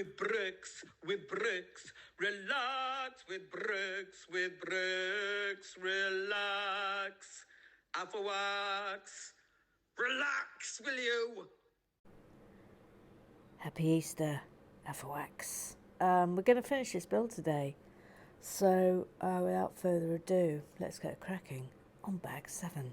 with bricks, relax with bricks, relax. Alpha wax, relax, will you? Happy Easter, Alphawax. We're going to finish this build today, so without further ado, let's get cracking on bag 7.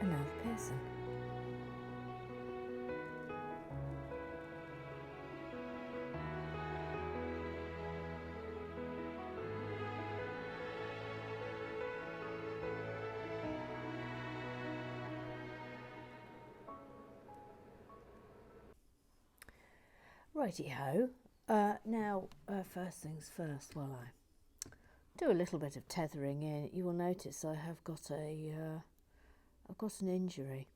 And now the Pearson. Righty-ho. Now, first things first, while I do a little bit of tethering in, you will notice I have got I've got an injury,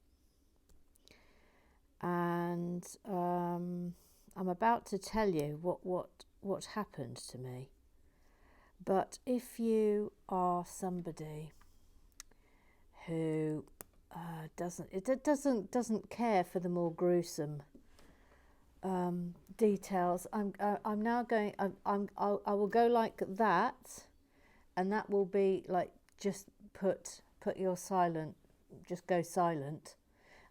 and I'm about to tell you what happened to me. But if you are somebody who doesn't care for the more gruesome details, I'm now going. I will go like that, and that will be like just put your silent. Just go silent,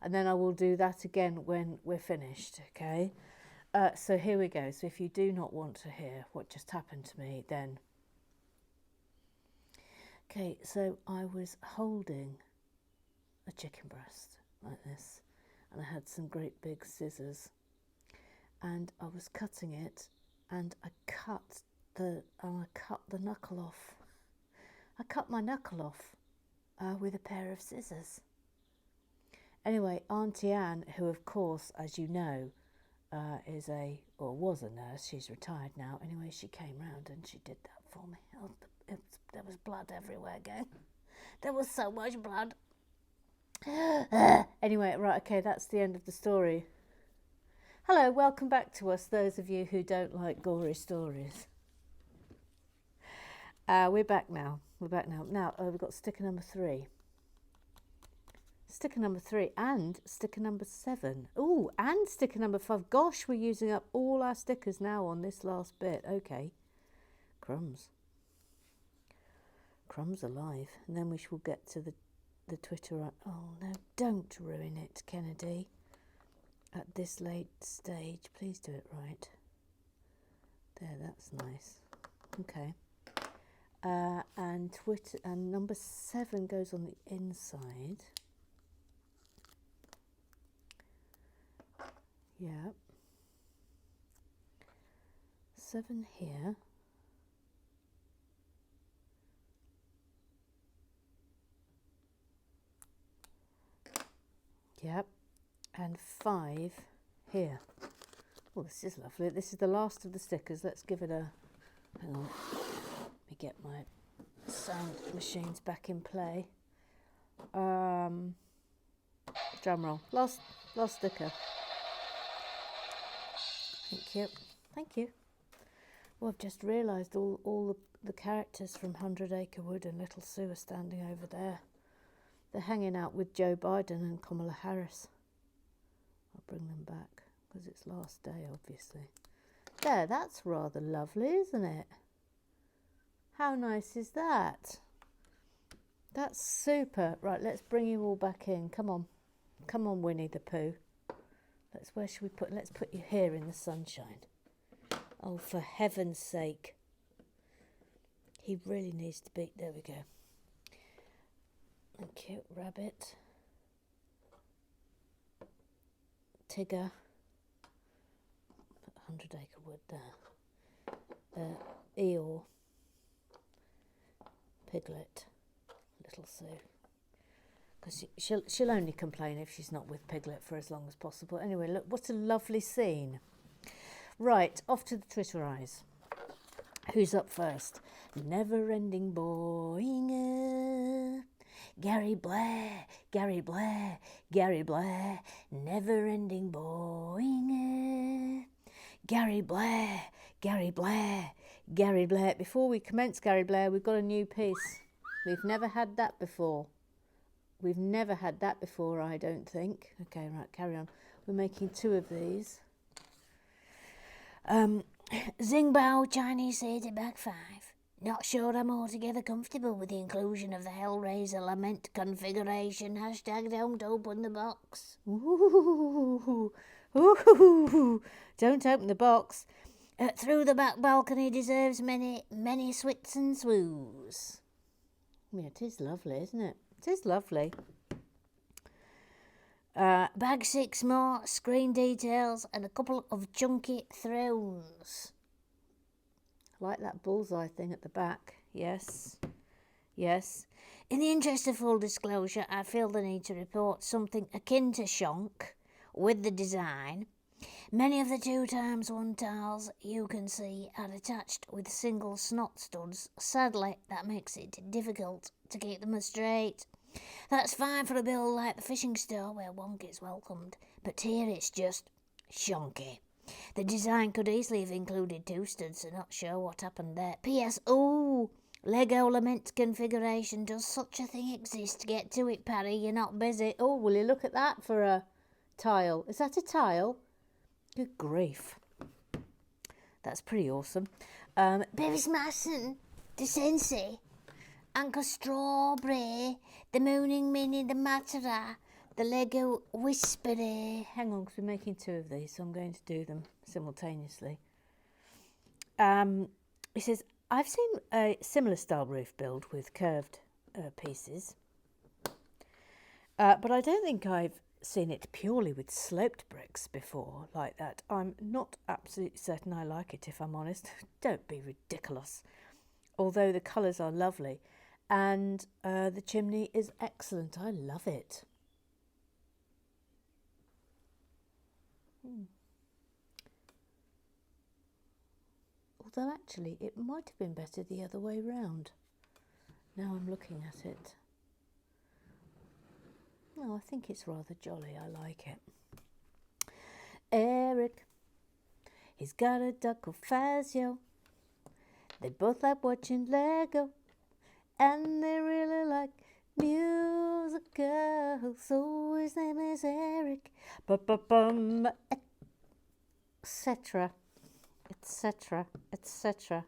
and then I will do that again when we're finished. Okay. So here we go. So if you do not want to hear what just happened to me, then okay. So I was holding a chicken breast like this, and I had some great big scissors, and I was cutting it, and I cut the knuckle off. I cut my knuckle off with a pair of scissors. Anyway, Auntie Anne, who of course, as you know, was a nurse, she's retired now. Anyway, she came round and she did that for me. Oh, there was blood everywhere again. There was so much blood. Anyway, right, okay, that's the end of the story. Hello, welcome back to us, those of you who don't like gory stories. We're back now. Now, we've got sticker number 3. Sticker number 3 and sticker number 7. Oh, and sticker number 5. Gosh, we're using up all our stickers now on this last bit. Okay. Crumbs. Crumbs alive. And then we shall get to the Twitter. Oh, no, don't ruin it, Kennedy. At this late stage. Please do it right. There, that's nice. Okay. And Twitter, and number 7 goes on the inside. Yeah. 7 here. Yep. And 5 here. Oh, this is lovely. This is the last of the stickers. Let's give it a... Hang on. Let me get my sound machines back in play. Drum roll. Last sticker. Thank you. Well, I've just realised all the characters from 100 Acre Wood and Little Sue are standing over there. They're hanging out with Joe Biden and Kamala Harris. I'll bring them back because it's last day, obviously. There, that's rather lovely, isn't it? How nice is that? That's super. Right, let's bring you all back in. Come on, Winnie the Pooh. Where should we put? Let's put you here in the sunshine. Oh, for heaven's sake. He really needs to be. There we go. Thank you, Rabbit. Tigger. Put 100 Acre Wood there. Eeyore. Piglet. Little Sue. because she'll only complain if she's not with Piglet for as long as possible. Anyway, look, what a lovely scene. Right, off to the Twitterize. Who's up first? Never-ending boing. Gary Blair, Gary Blair, Gary Blair. Never-ending boing. Gary Blair, Gary Blair, Gary Blair. Before we commence Gary Blair, we've got a new piece. We've never had that before. We've never had that before, I don't think. Okay, right, carry on. We're making 2 of these. Zing Bao Chinese Theatre Bag 5. Not sure I'm altogether comfortable with the inclusion of the Hellraiser Lament configuration. Hashtag don't open the box. Ooh, ooh, don't open the box. Through the back balcony deserves many, many swits and swoos. Yeah, it is lovely, isn't it? It is lovely. Bag 6 more, screen details, and a couple of chunky thrones. Like that bullseye thing at the back. Yes. Yes. In the interest of full disclosure, I feel the need to report something akin to shonk with the design. Many of the 2x1 tiles you can see are attached with single snot studs. Sadly, that makes it difficult to keep them straight. That's fine for a build like the fishing store where one gets welcomed, but here it's just shonky. The design could easily have included 2 studs, so not sure what happened there. P.S. Ooh, Lego Lament configuration. Does such a thing exist? Get to it, Parry, you're not busy. Oh, will you look at that for a tile? Is that a tile? Good grief. That's pretty awesome. Beavis Mason, the Sensei, Uncle Strawberry, the Mooning Minnie, the Matara, the Lego Whisperer. Hang on, because we're making 2 of these, so I'm going to do them simultaneously. He says, I've seen a similar style roof build with curved pieces, but I don't think I've seen it purely with sloped bricks before like that. I'm not absolutely certain I like it, if I'm honest. Don't be ridiculous. Although the colours are lovely and the chimney is excellent. I love it. Although actually it might have been better the other way round. Now I'm looking at it. No, I think it's rather jolly. I like it. Eric, he's got a duck called Fazio. They both like watching Lego, and they really like musicals. So his name is Eric. Ba-ba-bum, etc. etc. etc.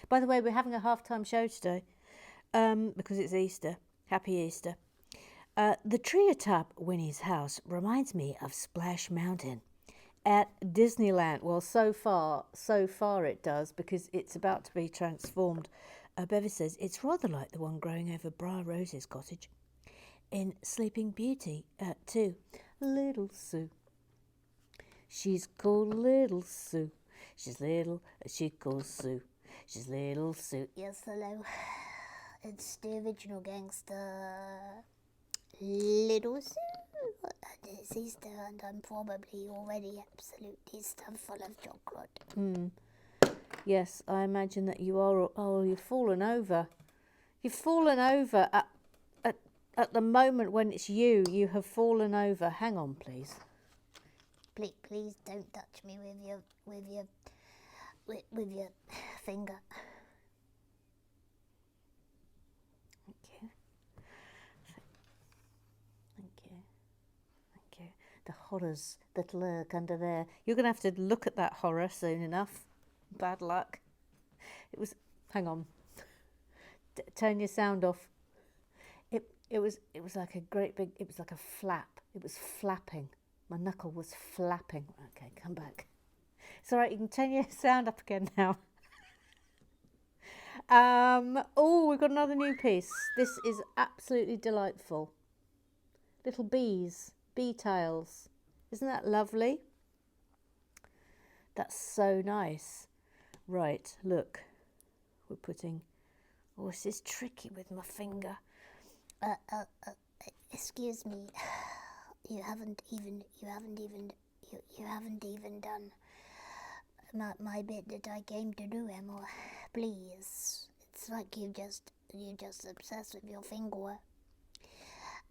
By the way, we're having a half-time show today. Because it's Easter. Happy Easter. The tree atop Winnie's house reminds me of Splash Mountain at Disneyland. Well, so far it does, because it's about to be transformed. Bevis says it's rather like the one growing over Briar Rose's cottage in Sleeping Beauty too. Little Sue. She's called Little Sue. She's little, she calls Sue. She's Little Sue. Yes, hello. It's the original gangster, Little Sue. It's Easter and I'm probably already absolutely stuffed full of chocolate. Yes, I imagine that you are. Oh, you've fallen over. You've fallen over at the moment when it's you. You have fallen over. Hang on, please. Please don't touch me with your finger. The horrors that lurk under there. You're going to have to look at that horror soon enough. Bad luck. It was... Hang on. Turn your sound off. It was like a great big... It was like a flap. It was flapping. My knuckle was flapping. Okay, come back. It's all right. You can turn your sound up again now. Oh, we've got another new piece. This is absolutely delightful. Little bees. Bee tails. Isn't that lovely? That's so nice. Right, look. We're putting Oh, this is tricky with my finger. Excuse me. You haven't even done my bit that I came to do, Emma. Please. It's like you're just obsessed with your finger.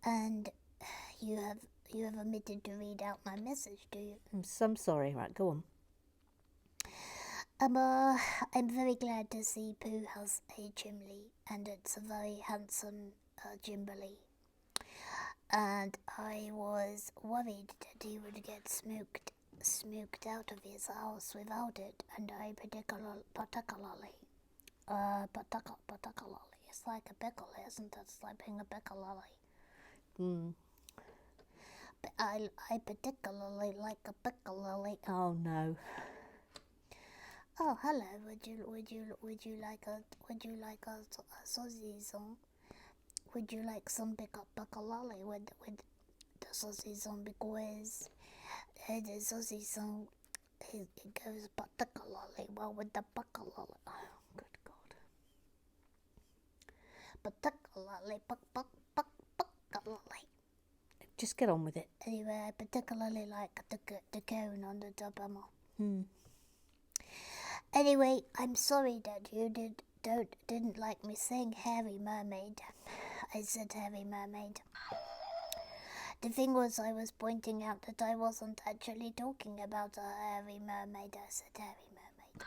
And you have omitted to read out my message, do you? I'm so sorry. Right, go on. I'm very glad to see Pooh has a chimney, and it's a very handsome chimbley. And I was worried that he would get smoked out of his house without it, and I particularly, it's like a pickle, isn't it? It's like being a pickle lily. But I particularly like a pickle lily. Oh no. Oh, hello. Would you like a saucisson? Would you like some pickle lolly with the saucisson, because the saucisson it goes particularly well with the pickle lolly. Oh, good God. Particularly pickle lolly. Just get on with it. Anyway, I particularly like the cone on the top, Emma. Anyway, I'm sorry that you didn't like me saying hairy mermaid. I said hairy mermaid. The thing was, I was pointing out that I wasn't actually talking about a hairy mermaid. I said hairy mermaid.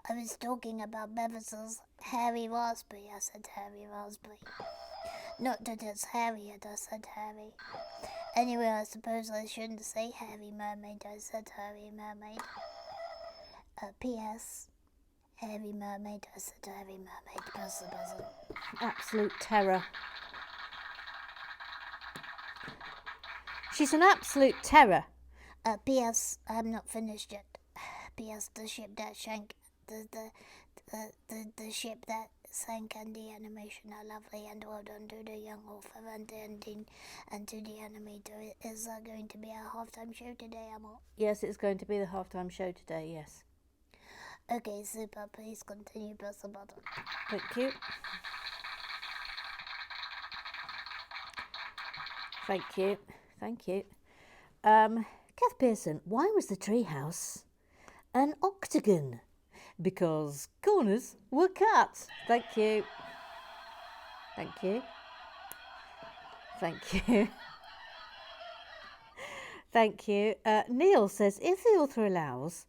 I was talking about Bevis's hairy raspberry. I said hairy raspberry. Not that it's hairy, I said hairy. Anyway, I suppose I shouldn't say hairy mermaid. I said hairy mermaid. P.S. Hairy mermaid. I said hairy mermaid. Buzzer. Absolute terror. She's an absolute terror. P.S. I'm not finished yet. P.S. The ship that sank, the ship that sank and the animation are lovely, and well done to the young author and to the animator. Is there going to be a halftime show today, Emma? Yes, it's going to be the halftime show today, yes. Okay, super. Please continue, press the button. Thank you. Thank you. Kath Pearson, why was the treehouse an octagon? Because corners were cut. Thank you. Thank you. Neil says, if the author allows,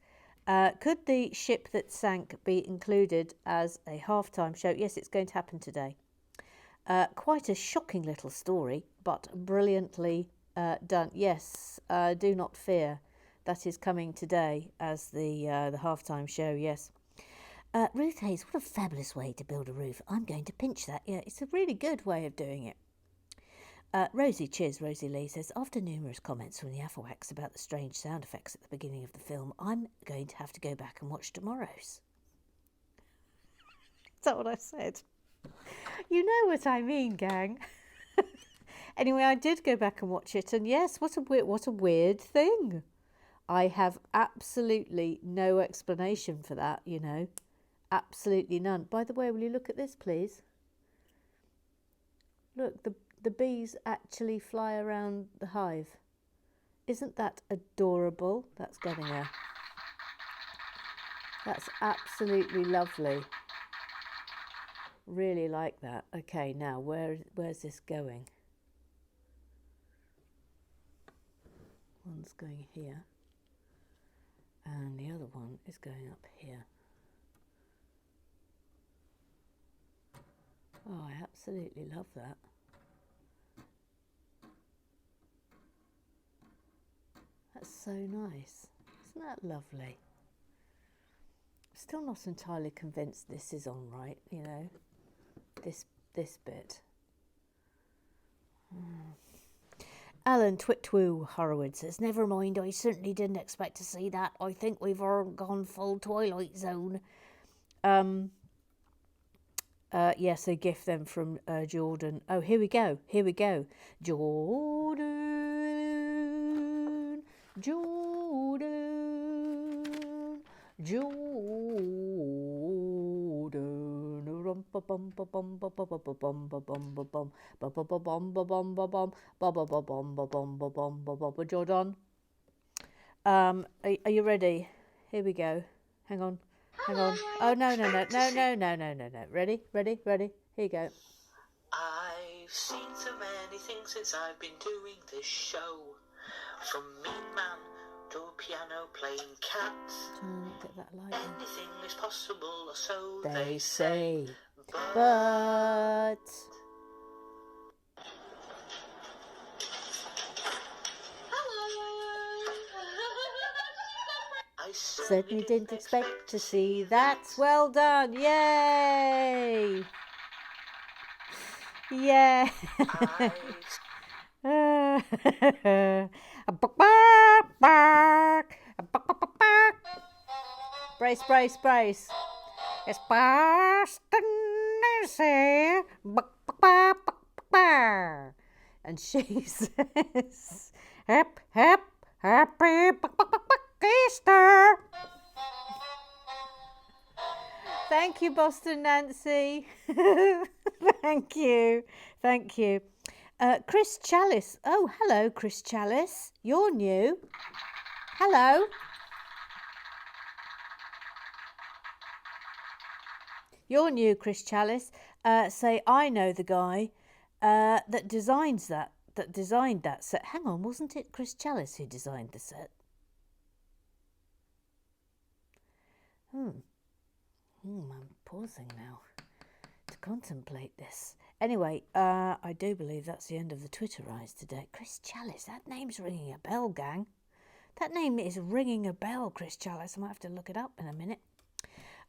could the ship that sank be included as a halftime show? Yes, it's going to happen today. Quite a shocking little story, but brilliantly done. Yes, do not fear. That is coming today as the halftime show, yes. Ruth Hayes, what a fabulous way to build a roof. I'm going to pinch that. Yeah, it's a really good way of doing it. Rosie Lee says, after numerous comments from the Afrowax about the strange sound effects at the beginning of the film, I'm going to have to go back and watch tomorrow's. Is that what I said? You know what I mean, gang. Anyway, I did go back and watch it, and yes, what a weird thing. I have absolutely no explanation for that, you know. Absolutely none. By the way, will you look at this, please? Look, the bees actually fly around the hive. Isn't that adorable? That's absolutely lovely. Really like that. Okay, now where's this going? One's going here, and the other one is going up here. Oh, I absolutely love that. That's so nice. Isn't that lovely? Still not entirely convinced this is on right, you know, this bit. Alan Twitwoo Horowitz says, never mind, I certainly didn't expect to see that. I think we've all gone full Twilight Zone. Yes, a gift then from Jordan. Oh, here we go. Jordan. ba bum ba bum ba ba ba ba bum ba bum ba bum ba ba ba bum ba bum ba bum ba ba ba bum ba bum ba bum ba ba. Jordan, are you ready? Here we go. Hang on. Oh no. Ready. Here you go. I've seen so many things since I've been doing this show. From Mean Man to piano playing cats. Get that light on. Anything is possible, or so They they say. say. But I certainly didn't expect to see that. Well done. Yay. Yeah. Brace. It's Boston, and she says, happy Easter. Thank you, Boston Nancy. Thank you. Chris Chalice. Oh, hello, Chris Chalice. You're new. Hello. You're new, Chris Chalice. Say, I know the guy that designed that set. Hang on, wasn't it Chris Chalice who designed the set? I'm pausing now to contemplate this. Anyway, I do believe that's the end of the Twitterize today. Chris Chalice, that name's ringing a bell, gang. That name is ringing a bell, Chris Chalice. I might have to look it up in a minute.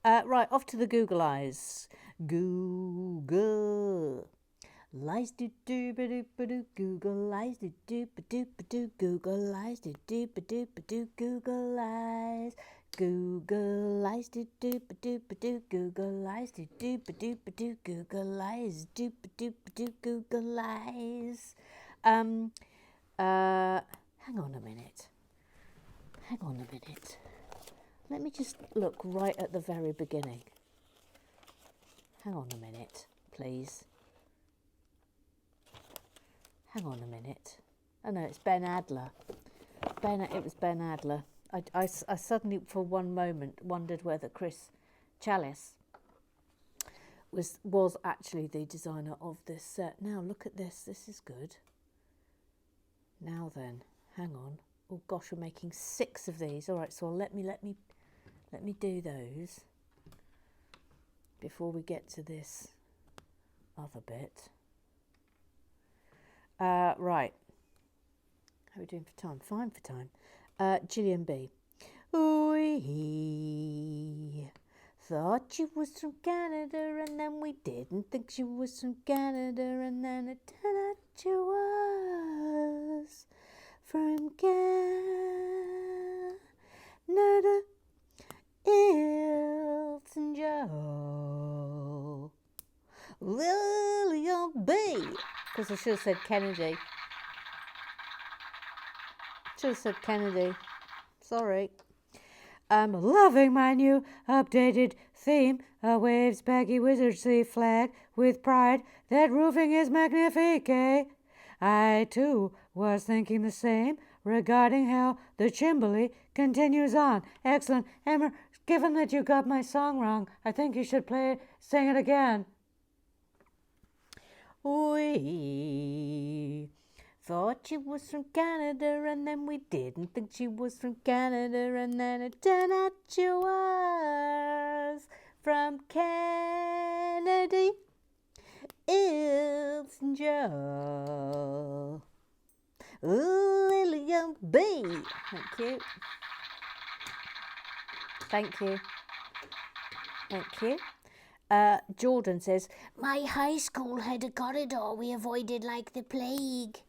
Right, off to the Google Eyes. Google. Lies do do ba do ba do. Google Eyes do do ba do ba do. Google Eyes do do ba do ba do. Google Eyes. Google Eyes do do ba do ba do. Google Eyes do do ba do ba do. Google Eyes do ba do ba do. Google Eyes. Hang on a minute. Let me just look right at the very beginning. Hang on a minute, please. Hang on a minute. Oh no, it's Ben Adler. It was Ben Adler. I suddenly, for one moment, wondered whether Chris Chalice was actually the designer of this set. Now look at this. This is good. Now then, hang on. Oh gosh, we're making 6 of these. All right, so let me do those before we get to this other bit. Right. How are we doing for time? Fine for time. Gillian B. We thought she was from Canada, and then we didn't think she was from Canada, and then it turned out she was from Canada. Elton John. William B. Because I should have said Kennedy. Sorry. I'm loving my new updated theme. A waves baggy wizard sea flag with pride. That roofing is magnifique. I too was thinking the same regarding how the Chimbley continues on. Excellent. Emma, given that you got my song wrong, I think you should sing it again. We thought she was from Canada, and then we didn't think she was from Canada, and then it turned out she was from Kennedy. Elton John. Lillian B. Thank you. Jordan says, My high school had a corridor we avoided like the plague.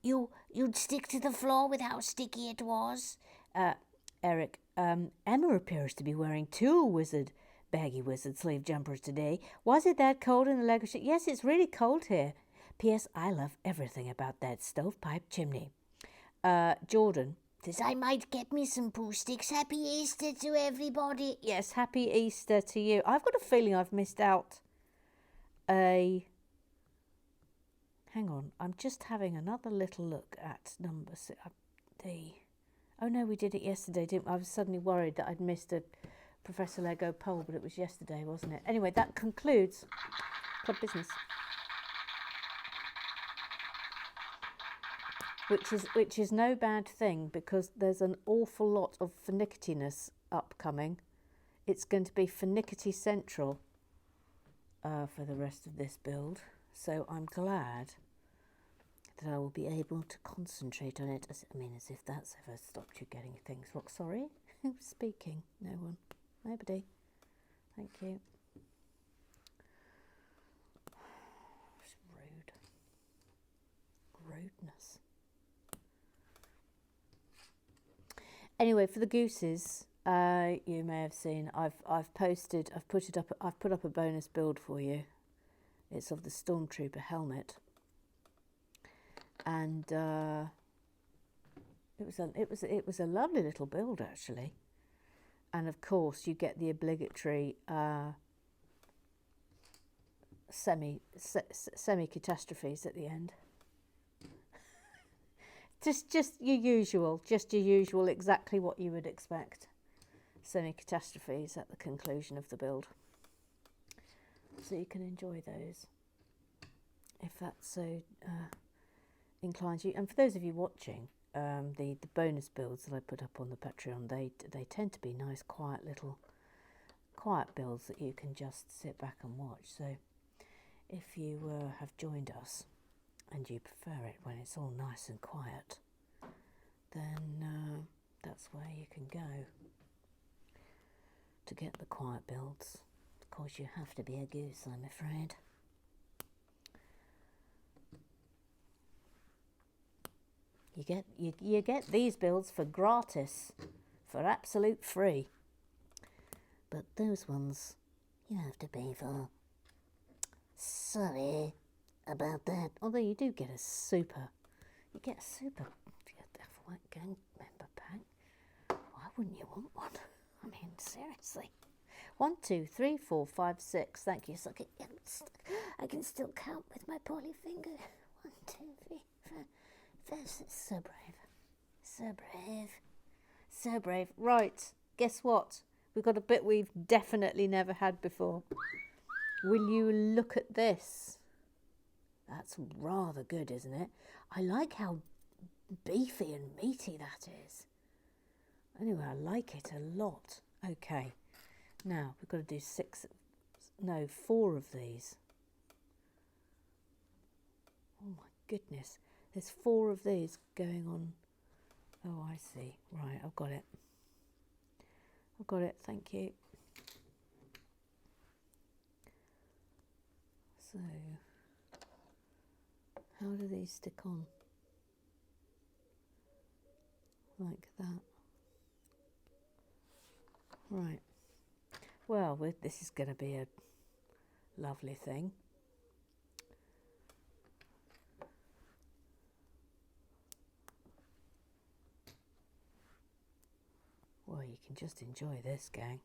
You'd stick to the floor with how sticky it was. Eric, Emma appears to be wearing 2 baggy wizard sleeve jumpers today. Was it that cold in the Lego ship? Yes, it's really cold here. P.S. I love everything about that stovepipe chimney. Jordan says, I might get me some Pooh sticks. Happy Easter to everybody. Yes, happy Easter to you. I've got a feeling I've missed out a... Hang on, I'm just having another little look at number D. Oh no, we did it yesterday, didn't we? I was suddenly worried that I'd missed a Professor Lego poll, but it was yesterday, wasn't it? Anyway, that concludes Club Business. Which is no bad thing, because there's an awful lot of finicityness upcoming. It's going to be finickety central for the rest of this build, so I'm glad that I will be able to concentrate on it. As if that's ever stopped you getting things wrong. Sorry, who's speaking? No one. Nobody. Thank you. It's rude. Rudeness. Anyway, for the gooses, you may have seen I've put up a bonus build for you. It's of the Stormtrooper helmet, and it was a lovely little build actually. And of course, you get the obligatory semi catastrophes at the end. Just your usual, exactly what you would expect. Semi catastrophes at the conclusion of the build, so you can enjoy those if that's so inclines you. And for those of you watching, the bonus builds that I put up on the Patreon, they tend to be nice, quiet builds that you can just sit back and watch. So if you have joined us and you prefer it when it's all nice and quiet, then that's where you can go to get the quiet builds. Of course, you have to be a goose, I'm afraid. You get these builds for gratis, for absolute free. But those ones you have to pay for. Sorry about that. Although you do get a super. You get a super F1 gang member pack. Why wouldn't you want one? I mean, seriously. 1, 2, 3, 4, 5, 6. Thank you. So I can still count with my poorly finger. 1, 2, 3, 4. That's so brave. So brave. So brave. Right. Guess what? We've got a bit we've definitely never had before. Will you look at this? That's rather good, isn't it? I like how beefy and meaty that is. Anyway, I like it a lot. Okay. Now, we've got to do 4 of these. Oh my goodness. There's 4 of these going on. Oh, I see. Right, I've got it. Thank you. So, how do these stick on? Like that. Right. Well, this is going to be a lovely thing. Well, you can just enjoy this, gang.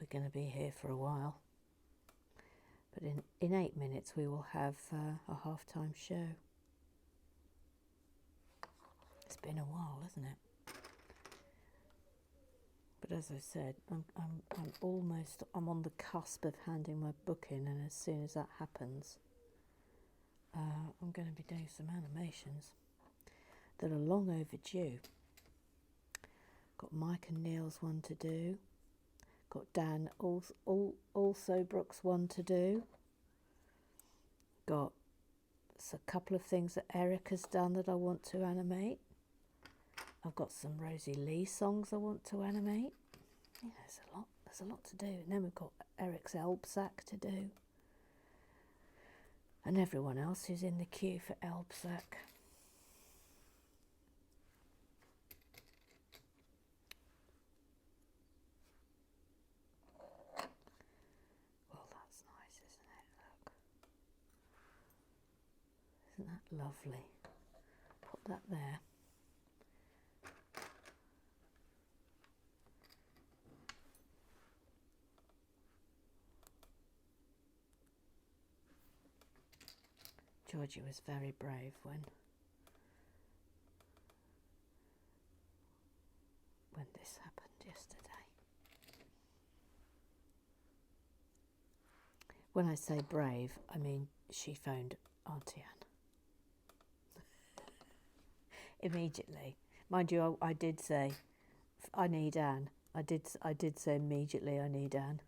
We're going to be here for a while. But in 8 minutes we will have a half-time show. It's been a while, hasn't it? But as I said, I'm on the cusp of handing my book in, and as soon as that happens, I'm going to be doing some animations that are long overdue. Got Mike and Neil's one to do. Got Dan also Brooks one to do. Got a couple of things that Eric has done that I want to animate. I've got some Rosie Lee songs I want to animate. Yeah, there's a lot to do. And then we've got Eric's Elbsack to do. And everyone else who's in the queue for Elbsack. Isn't that lovely? Put that there. Georgie was very brave when this happened yesterday. When I say brave, I mean she phoned Auntie Anne. Immediately. Mind you, I did say, I need Anne. I did say immediately, I need Anne.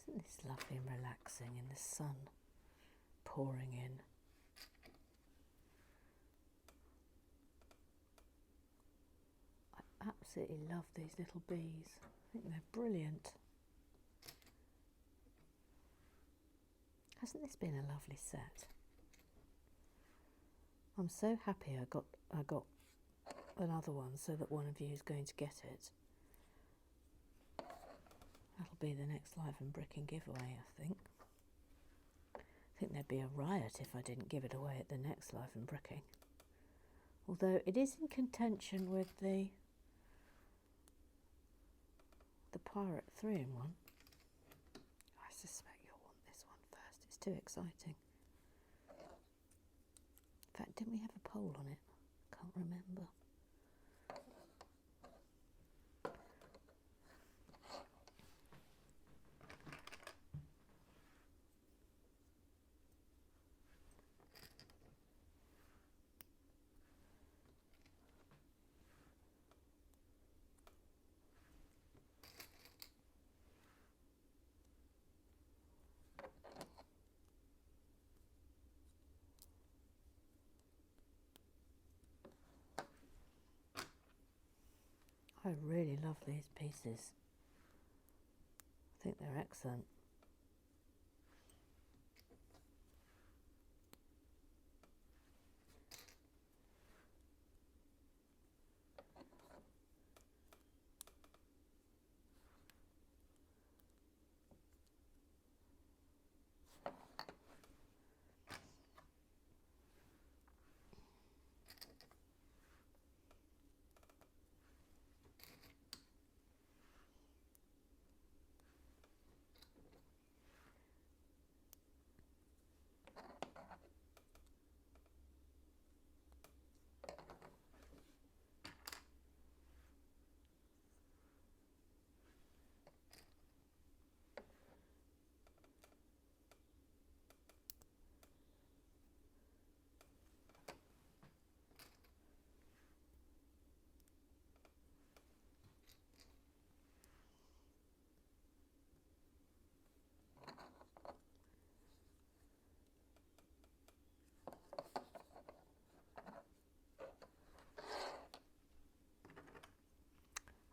Isn't this lovely and relaxing in the sun pouring in? I absolutely love these little bees. I think they're brilliant. Hasn't this been a lovely set? I'm so happy I got another one so that one of you is going to get it. That'll be the next Live and Bricking giveaway, I think. I think there'd be a riot if I didn't give it away at the next Live and Bricking. Although it is in contention with the Pirate 3-in-1. I suspect you'll want this one first. It's too exciting. In fact, didn't we have a poll on it? Can't remember. I really love these pieces. I think they're excellent.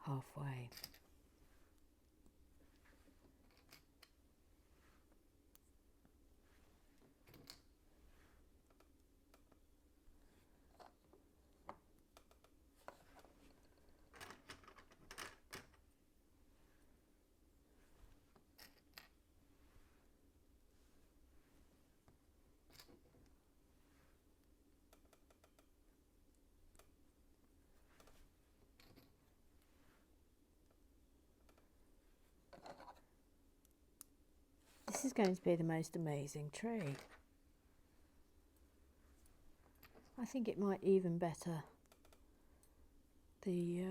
Halfway. This is going to be the most amazing tree. I think it might even better the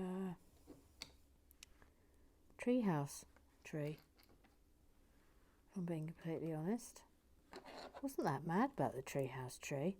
treehouse tree, if I'm being completely honest. Wasn't that mad about the treehouse tree?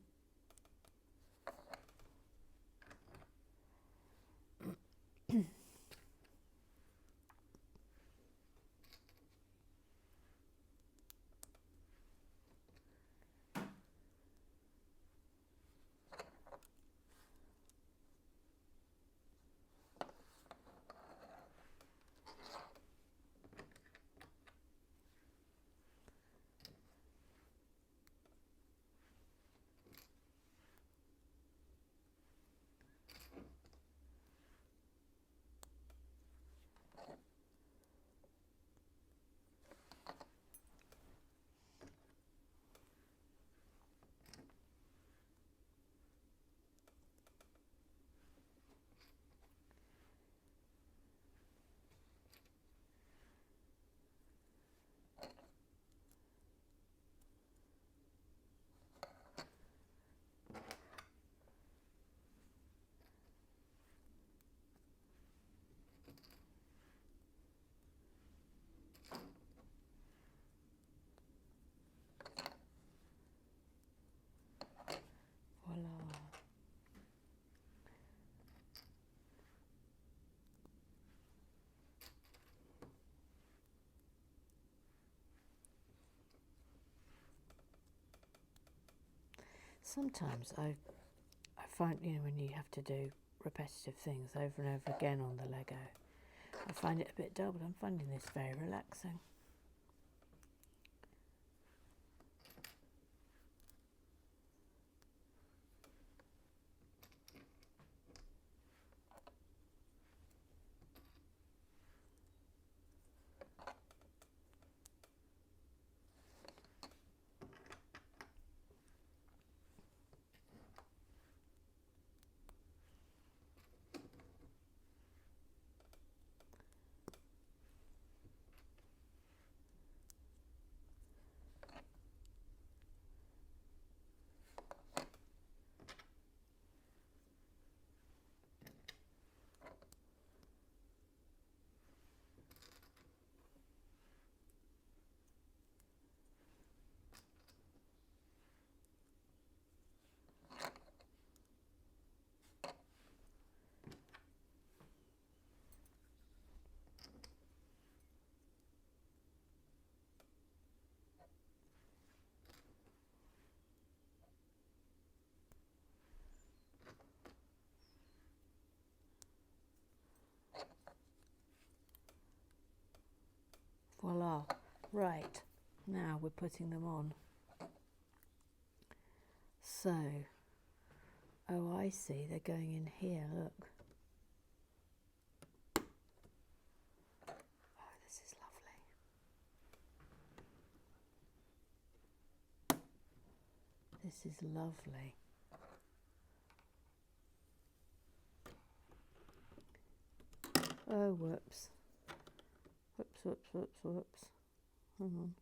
Sometimes I find, you know, when you have to do repetitive things over and over again on the Lego, I find it a bit dull, but I'm finding this very relaxing. Voila. Right, now we're putting them on. So, oh, I see, they're going in here, look. Oh, this is lovely. This is lovely. Oh, whoops. Whoops, whoops, whoops, whoops. Hang on.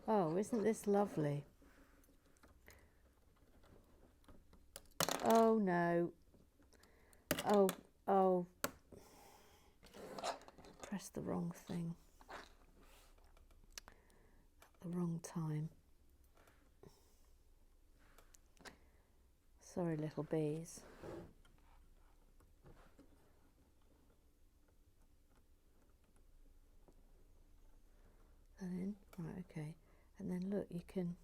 Oh, isn't this lovely? Oh no. Oh. Pressed the wrong thing. At the wrong time. Sorry, little bees. And then, right, okay. And then look, you can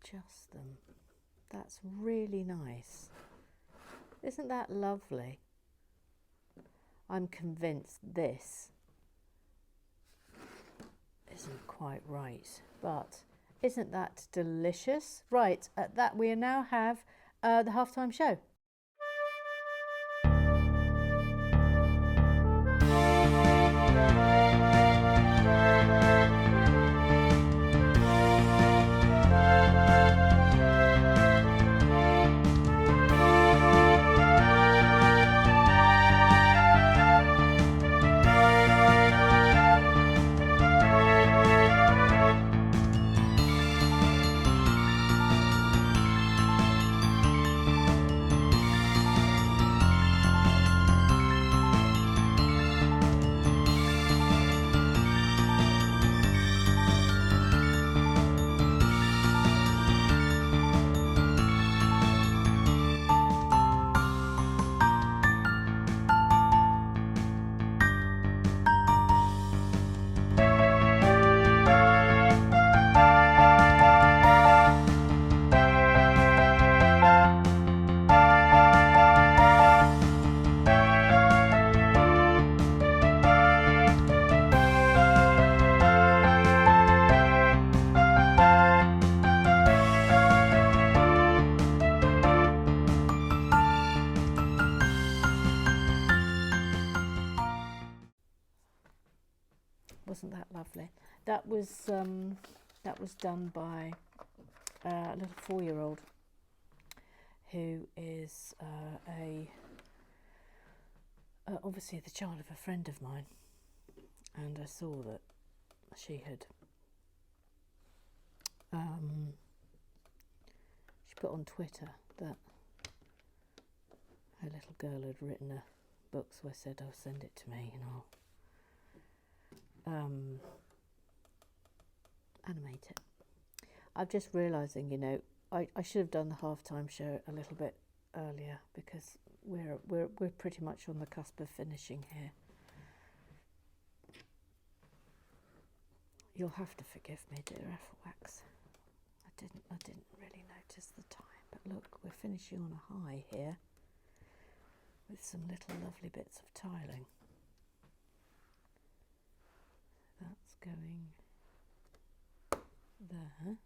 adjust them. That's really nice. Isn't that lovely? I'm convinced this isn't quite right, but isn't that delicious? Right, at that we now have the halftime show. Wasn't that lovely? That was done by a little 4-year-old who is obviously the child of a friend of mine, and I saw that she put on Twitter that her little girl had written a book, so I said, "Oh, send it to me and I'll animate it." I'm just realising, you know, I should have done the halftime show a little bit earlier because we're pretty much on the cusp of finishing here. You'll have to forgive me, dear Ethelwax. I didn't really notice the time, but look, we're finishing on a high here with some little lovely bits of tiling. That's going there.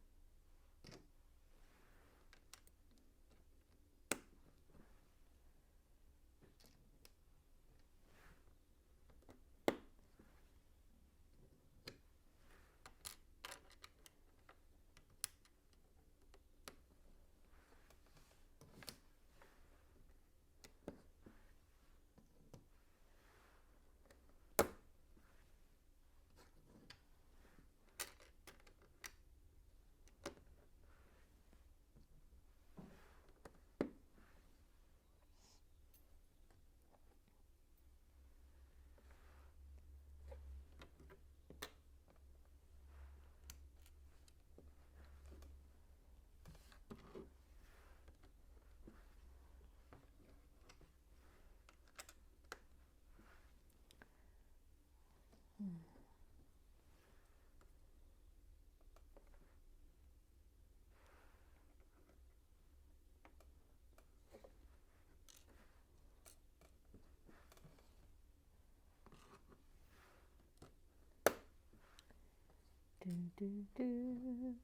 Do, do, do.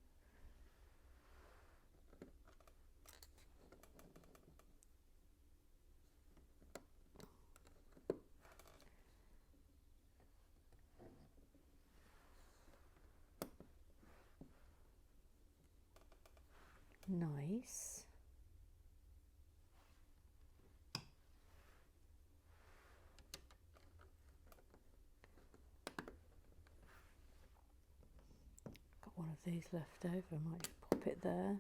Nice. Got one of these left over, I might just pop it there.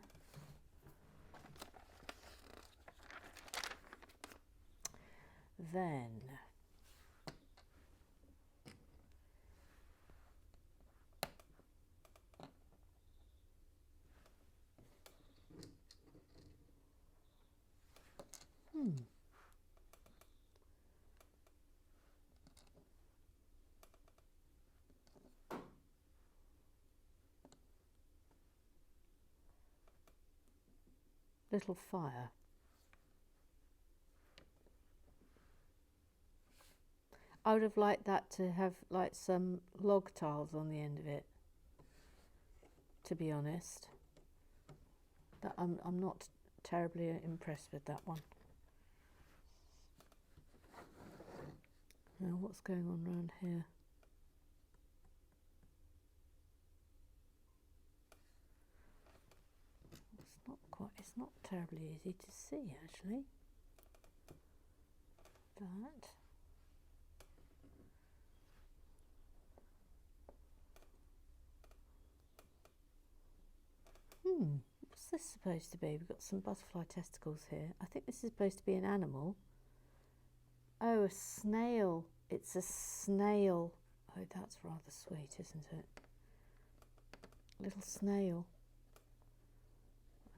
Then little fire. I would have liked that to have like some log tiles on the end of it, to be honest. That I'm not terribly impressed with that one. Now what's going on around here? It's not terribly easy to see actually. That. What's this supposed to be? We've got some butterfly testicles here. I think this is supposed to be an animal. Oh, a snail. It's a snail. Oh, that's rather sweet, isn't it? Little snail.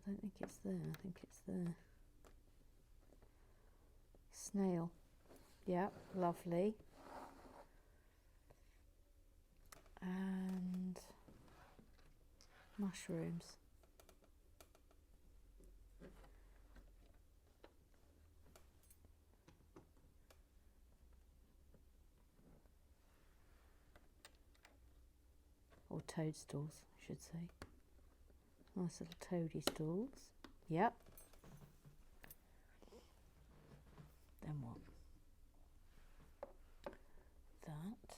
I don't think it's there. I think it's there. Snail. Yeah, lovely. And mushrooms. Or toadstools, I should say. Nice little toady stools. Yep. Then what? That.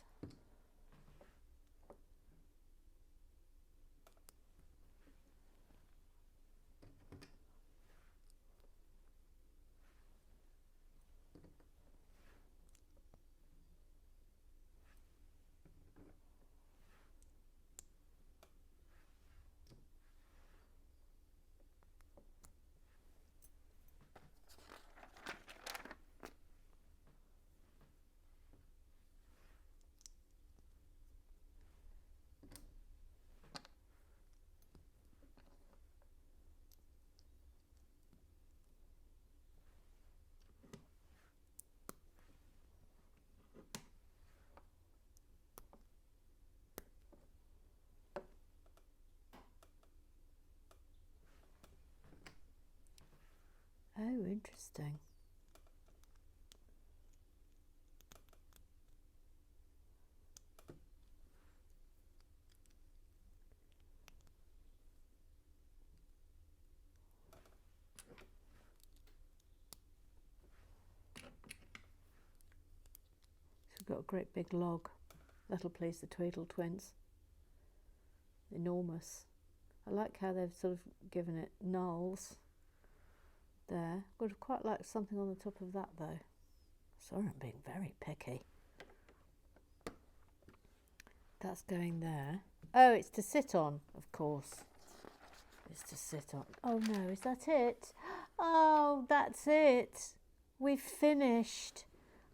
Interesting. So we've got a great big log. That'll please the Tweedle twins. Enormous. I like how they've sort of given it gnarls there. Would have quite liked something on the top of that though. Sorry, I'm being very picky. That's going there. Oh, it's to sit on, of course. It's to sit on. Oh no, is that it? Oh, that's it. We've finished.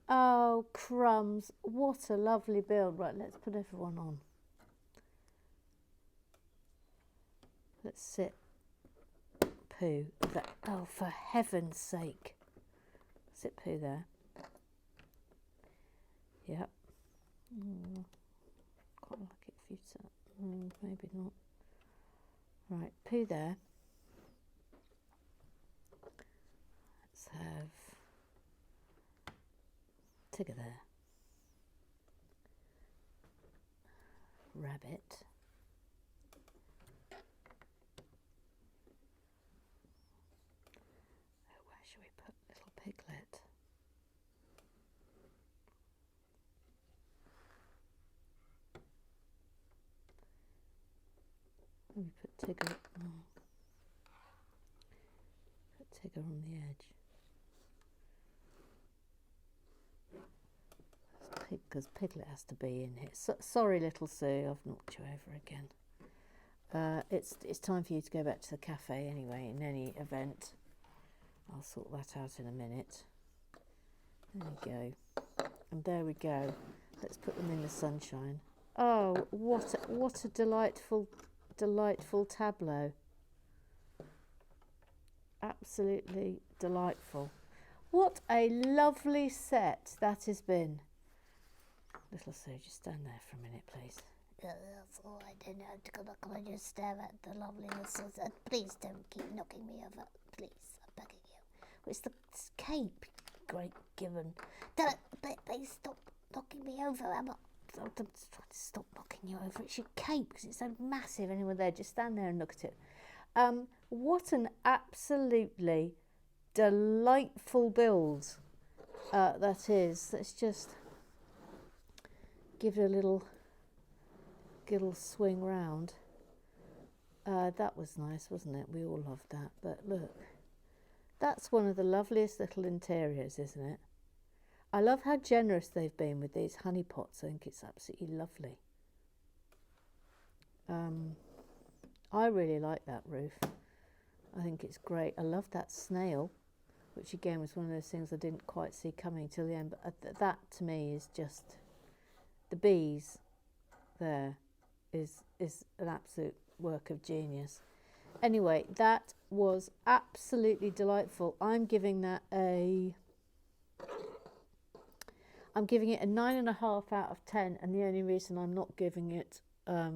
Oh, crumbs. What a lovely build. Right, let's put everyone on. Let's sit Pooh. Oh, for heaven's sake. Sit Pooh there. Yep. Quite like it if you sat. Maybe not. Right, Pooh there. Let's have Tigger there. Rabbit. Oh, where should we put little Piglet? Let me put Tigger. Put Tigger on the edge. Because Piglet has to be in here. Sorry, little Sue, I've knocked you over again. It's time for you to go back to the cafe anyway. In any event, I'll sort that out in a minute. There we go, and there we go. Let's put them in the sunshine. Oh, what a delightful tableau! Absolutely delightful. What a lovely set that has been. Little Sue, just stand there for a minute, please. That's all I did. Can I just stare at the loveliness of that? Please don't keep knocking me over. Please, I'm begging you. It's the cape, great given. Please stop knocking me over. I'm trying to stop knocking you over. It's your cape because it's so massive. Anyone there, just stand there and look at it. What an absolutely delightful build that is. Let's just give it a little swing round. That was nice, wasn't it? We all loved that. But look, that's one of the loveliest little interiors, isn't it? I love how generous they've been with these honey pots. I think it's absolutely lovely. I really like that roof. I think it's great. I love that snail, which again was one of those things I didn't quite see coming till the end. But that to me is just, the bees there is an absolute work of genius. Anyway, that was absolutely delightful. I'm giving it a 9.5 out of 10, and the only reason I'm not giving it a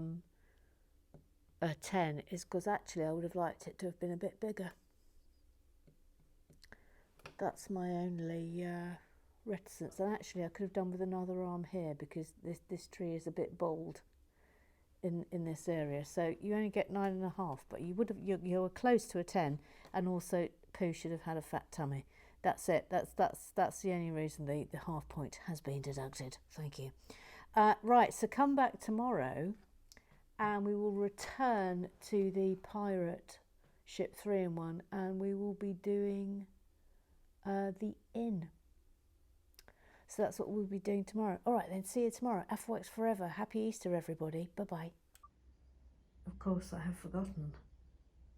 10 is because actually I would have liked it to have been a bit bigger. That's my only reticence, and actually I could have done with another arm here because this tree is a bit bold in this area. So you only get 9.5, but you were close to a 10, and also Pooh should have had a fat tummy. That's it. That's the only reason the half point has been deducted. Thank you. Right, so come back tomorrow and we will return to the pirate ship 3-in-1, and we will be doing the inn. So that's what we'll be doing tomorrow. All right, then, see you tomorrow. F-Works forever. Happy Easter, everybody. Bye-bye. Of course, I have forgotten.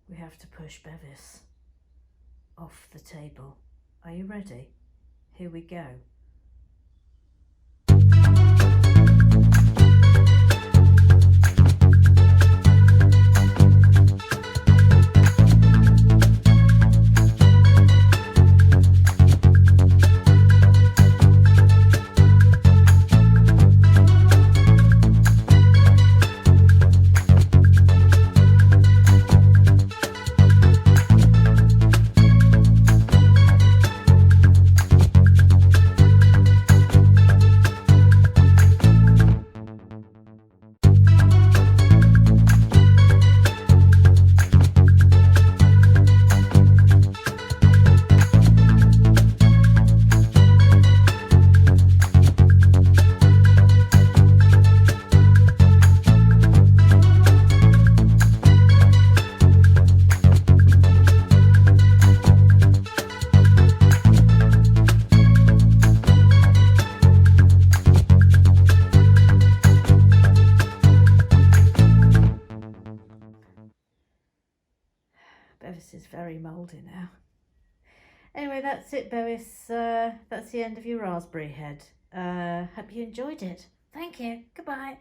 We have to push Bevis off the table. Are you ready? Here we go. Anyway, that's it, Bois. That's the end of your raspberry head. Hope you enjoyed it. Thank you. Goodbye.